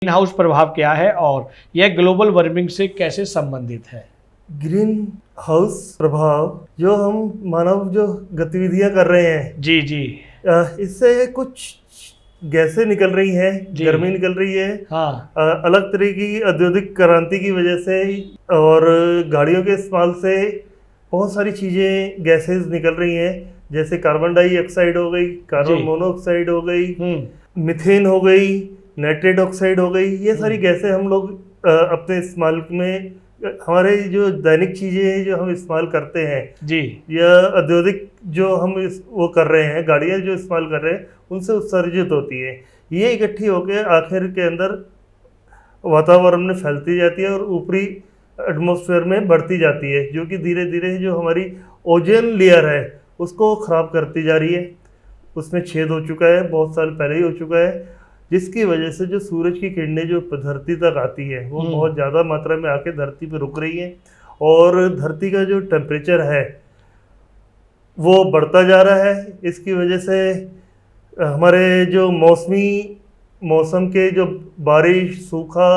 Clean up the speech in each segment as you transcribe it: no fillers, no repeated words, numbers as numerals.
Green house प्रभाव क्या है और यह ग्लोबल वार्मिंग से कैसे संबंधित है? ग्रीन हाउस प्रभाव जो हम मानव जो गतिविधियां कर रहे हैं जी जी। इससे कुछ गैसें निकल रही हैं, गर्मी निकल रही है। हाँ। अलग तरह की औद्योगिक क्रांति की वजह से और गाड़ियों के इस्तेमाल से बहुत सारी चीज़ें गैसेस निकल रही हैं, जैसे कार्बन डाइऑक्साइड हो गई, कार्बन मोनोऑक्साइड हो गई, मीथेन हो गई, नाइट्रेट ऑक्साइड हो गई। ये सारी गैसें हम लोग अपने इस्तेमाल में, हमारे जो दैनिक चीज़ें हैं जो हम इस्तेमाल करते हैं जी, या औद्योगिक जो हम वो कर रहे हैं, गाड़ियाँ जो इस्तेमाल कर रहे हैं, उनसे उत्सर्जित होती है। ये इकट्ठी होकर आखिर के अंदर वातावरण में फैलती जाती है और ऊपरी एटमॉस्फेयर में बढ़ती जाती है, जो कि धीरे धीरे जो हमारी ओजोन लेयर है उसको ख़राब करती जा रही है। उसमें छेद हो चुका है, बहुत साल पहले ही हो चुका है, जिसकी वजह से जो सूरज की किरणें जो धरती तक आती है वो बहुत ज़्यादा मात्रा में आके धरती पर रुक रही है और धरती का जो टेम्परेचर है वो बढ़ता जा रहा है। इसकी वजह से हमारे जो मौसम के जो बारिश, सूखा,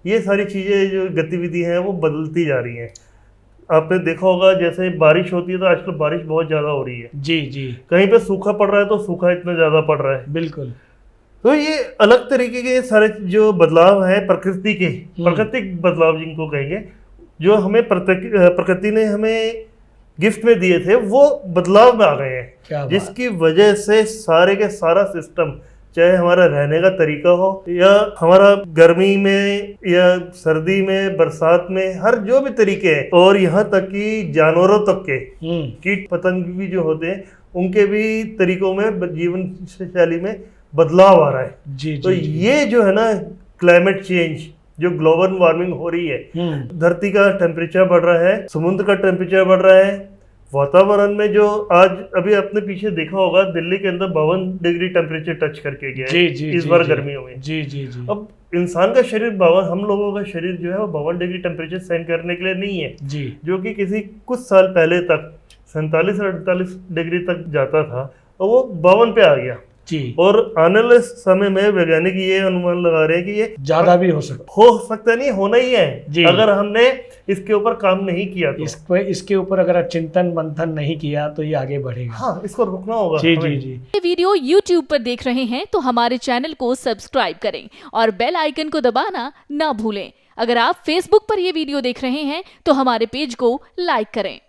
ये सारी चीज़ें जो गतिविधि हैं वो बदलती जा रही हैं। आपने देखा होगा जैसे बारिश होती है तो आजकल बारिश बहुत ज़्यादा हो रही है। जी जी। कहीं पे सूखा पड़ रहा है तो सूखा इतना ज़्यादा पड़ रहा है। बिल्कुल। तो ये अलग तरीके के सारे जो बदलाव है प्रकृति के, प्राकृतिक बदलाव जिनको कहेंगे, जो हमें प्रकृति ने हमें गिफ्ट में दिए थे, वो बदलाव में आ गए हैं, जिसकी वजह से सारे के सारा सिस्टम, चाहे हमारा रहने का तरीका हो या हमारा गर्मी में या सर्दी में, बरसात में, हर जो भी तरीके हैं, और यहाँ तक कि जानवरों तक के कीट पतंग भी जो होते हैं उनके भी तरीकों में, जीवन शैली में बदलाव आ रहा है। जी, तो जी, ये जो है ना क्लाइमेट चेंज, जो ग्लोबल वार्मिंग हो रही है, धरती का टेम्परेचर बढ़ रहा है, समुद्र का टेम्परेचर बढ़ रहा है, वातावरण में जो आज अभी आपने पीछे देखा होगा दिल्ली के अंदर 52 डिग्री टेम्परेचर टच करके गया है इस बार गर्मियों में। जी जी जी। अब इंसान का शरीर 52, हम लोगों का शरीर जो है वो 52 डिग्री टेम्परेचर सहन करने के लिए नहीं है जी, जो कि किसी कुछ साल पहले तक 47 और 48 डिग्री तक जाता था और वो 52 पे आ गया जी। और आने वाले समय में वैज्ञानिक ये अनुमान लगा रहे हैं कि ये ज्यादा भी हो सकता नहीं, होना ही है जी। अगर हमने इसके ऊपर काम नहीं किया तो, इसके ऊपर अगर चिंतन मंथन नहीं किया तो ये आगे बढ़ेगा। हाँ, इसको रोकना होगा। जी जी जी। ये वीडियो YouTube पर देख रहे हैं तो हमारे चैनल को सब्सक्राइब करें और बेल आइकन को दबाना ना भूलें। अगर आप Facebook पर ये वीडियो देख रहे हैं तो हमारे पेज को लाइक करें।